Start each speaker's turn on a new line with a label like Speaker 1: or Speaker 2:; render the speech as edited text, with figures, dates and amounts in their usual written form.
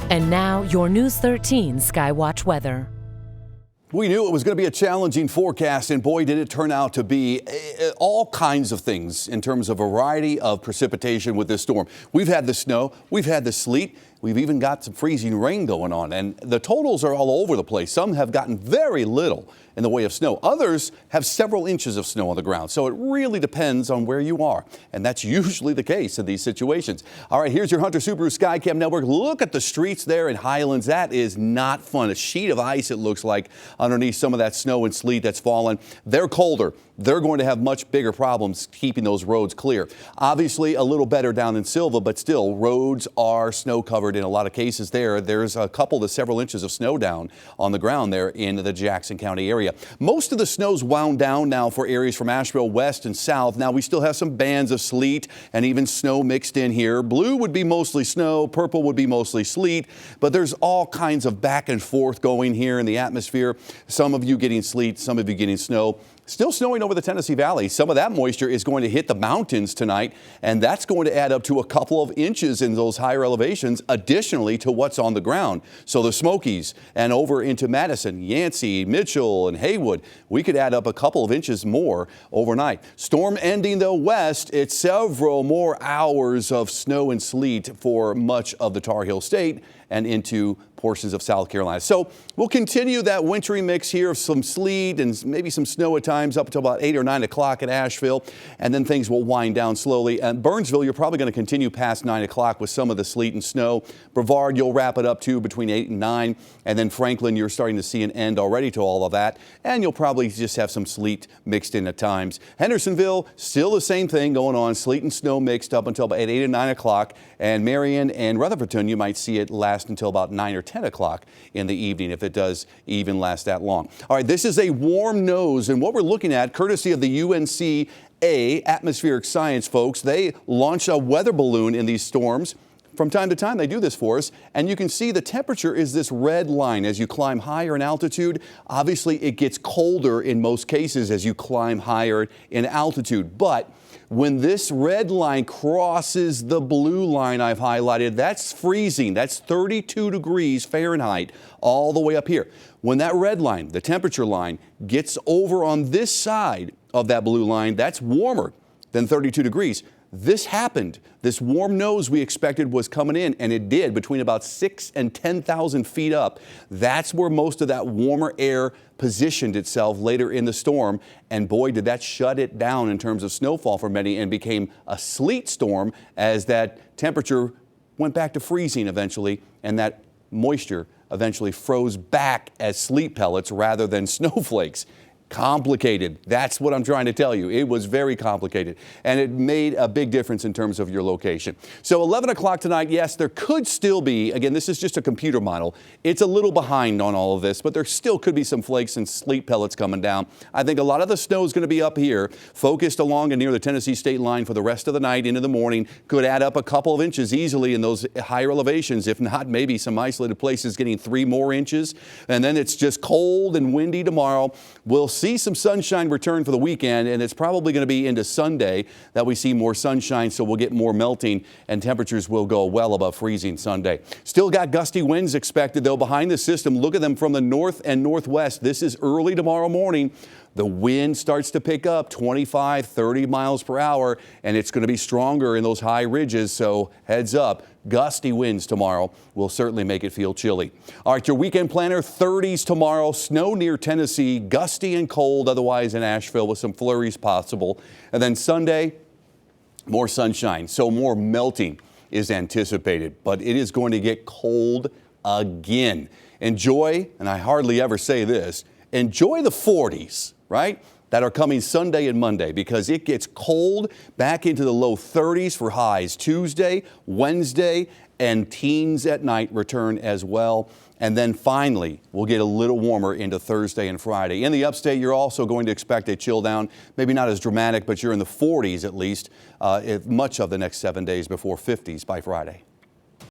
Speaker 1: And now, your News 13 Skywatch weather.
Speaker 2: We knew it was going to be a challenging forecast, and boy, did it turn out to be all kinds of things in terms of variety of precipitation with this storm. We've had the snow, we've had the sleet, we've even got some freezing rain going on, and the totals are all over the place. Some have gotten very little in the way of snow. Others have several inches of snow on the ground. So it really depends on where you are. And that's usually the case in these situations. All right, here's your Hunter Subaru Skycam Network. Look at the streets there in Highlands. That is not fun. A sheet of ice, it looks like, underneath some of that snow and sleet that's fallen. They're colder. They're going to have much bigger problems keeping those roads clear. Obviously, a little better down in Silva, but still, roads are snow covered in a lot of cases there. There's a couple to several inches of snow down on the ground there in the Jackson County area. Most of the snow's wound down now for areas from Asheville west and south. Now, we still have some bands of sleet and even snow mixed in here. Blue would be mostly snow, purple would be mostly sleet, but there's all kinds of back and forth going here in the atmosphere. Some of you getting sleet, some of you getting snow. Still snowing over the Tennessee Valley. Some of that moisture is going to hit the mountains tonight, and that's going to add up to a couple of inches in those higher elevations, additionally to what's on the ground. So the Smokies and over into Madison, Yancey, Mitchell, and Haywood, we could add up a couple of inches more overnight. Storm ending, though, west. It's several more hours of snow and sleet for much of the Tar Heel State and into portions of South Carolina. So we'll continue that wintry mix here of some sleet and maybe some snow at times up until about 8 or 9 o'clock at Asheville, and then things will wind down slowly. And Burnsville, you're probably going to continue past 9 o'clock with some of the sleet and snow. Brevard, you'll wrap it up to between 8 and 9. And then Franklin, you're starting to see an end already to all of that. And you'll probably just have some sleet mixed in at times. Hendersonville, still the same thing going on, sleet and snow mixed up until about 8 and 9 o'clock. And Marion and Rutherfordton, you might see it last until about 9 or 10 o'clock in the evening, if it does even last that long. All right, this is a warm nose, and what we're looking at, courtesy of the UNC atmospheric science folks, they launch a weather balloon in these storms. From time to time, they do this for us, and you can see the temperature is this red line as you climb higher in altitude. Obviously, it gets colder in most cases as you climb higher in altitude, but when this red line crosses the blue line I've highlighted, that's freezing. That's 32 degrees Fahrenheit all the way up here. When that red line, the temperature line, gets over on this side of that blue line, that's warmer than 32 degrees. This happened. This warm nose we expected was coming in, and it did, between about 6,000 and 10,000 feet up. That's where most of that warmer air positioned itself later in the storm, and boy, did that shut it down in terms of snowfall for many and became a sleet storm as that temperature went back to freezing eventually, and that moisture eventually froze back as sleet pellets rather than snowflakes. Complicated. That's what I'm trying to tell you. It was very complicated, and it made a big difference in terms of your location. So 11 o'clock tonight, yes, there could still be, again, this is just a computer model. It's a little behind on all of this, but there still could be some flakes and sleet pellets coming down. I think a lot of the snow is going to be up here, focused along and near the Tennessee state line for the rest of the night into the morning. Could add up a couple of inches easily in those higher elevations, if not maybe some isolated places getting 3 more inches. And then it's just cold and windy tomorrow. We'll see some sunshine return for the weekend, and it's probably going to be into Sunday that we see more sunshine, so we'll get more melting and temperatures will go well above freezing Sunday. Still got gusty winds expected, though, behind the system. Look at them from the north and northwest. This is early tomorrow morning. The wind starts to pick up 25, 30 miles per hour, and it's going to be stronger in those high ridges, so heads up. Gusty winds tomorrow will certainly make it feel chilly. All right, your weekend planner, 30s tomorrow, snow near Tennessee, gusty and cold otherwise in Asheville with some flurries possible. And then Sunday, more sunshine, so more melting is anticipated, but it is going to get cold again. Enjoy, and I hardly ever say this, enjoy the 40s, right? That are coming Sunday and Monday, because it gets cold back into the low 30s for highs Tuesday, Wednesday, and teens at night return as well. And then finally, we'll get a little warmer into Thursday and Friday. In the upstate, you're also going to expect a chill down, maybe not as dramatic, but you're in the 40s at least, much of the next 7 days before 50s by Friday.